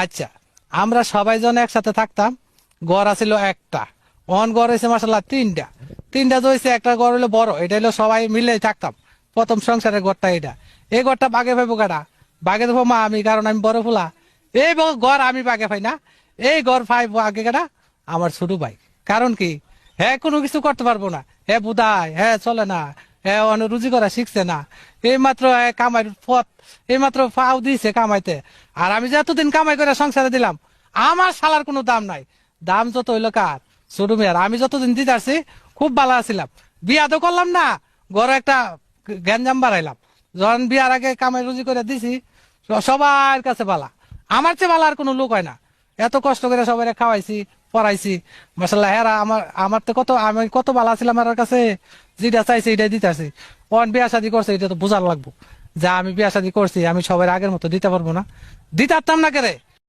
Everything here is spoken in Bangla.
আচ্ছা, আমরা সবাই জন একসাথে থাকতাম। ঘর আছিল একটা, অন ঘর হয়েছে মাসাল্লাহ তিনটা। তিনটা তো হয়েছে, একটা ঘর হলো বড়, এটা হলো সবাই মিলে থাকতাম। প্রথম সংসারের ঘরটা এটা। এই ঘরটা বাগে পাইবো কাটা? বাগে দেবো মা আমি, কারণ আমি বড় ফুলা। এই ঘর আমি বাগে পাই না, এই ঘর পাইবো আগে কাটা আমার ছোট ভাই। কারণ কি, হ্যাঁ কোনো কিছু করতে পারবো না, হ্যাঁ বুধায়, হ্যাঁ চলে না, হ্যাঁ রুজি করা শিখছে না। এই মাত্র কামাই পথ, এই মাত্র ফাও দিয়েছে কামাইতে। আর আমি যে এতদিন কামাই করে সংসারে দিলাম, আমার শালার কোনো দাম নাই। দাম যত হইলো কার, ছোট মেয়ার। আমি যতদিন দিতে আসছি খুব ভালো আছিলাম, বিয়া তো করলাম না, ঘরে একটা গ্যাঞ্জাম বাড়াইলাম। যখন বিয়ার আগে কামাই রুজি করে দিছি, সবার কাছে বালা, আমার চেয়ে বালা আর কোনো লোক হয় না। এত কষ্ট করে সবাই খাওয়াইছি, পড়াইছি, মাসাল্লাহ। হেরা আমার আমার তো কত, আমি কত বালা ছিলাম আমার কাছে, যেটা চাইছে এটাই দিতে আসি। অন বিয়া শাদি করছে, এটা তো বোঝার লাগবো যা আমি বিয়া শাদি করছি, আমি সবার আগের মতো দিতে পারবো না, দিতে পারতাম না কে রে।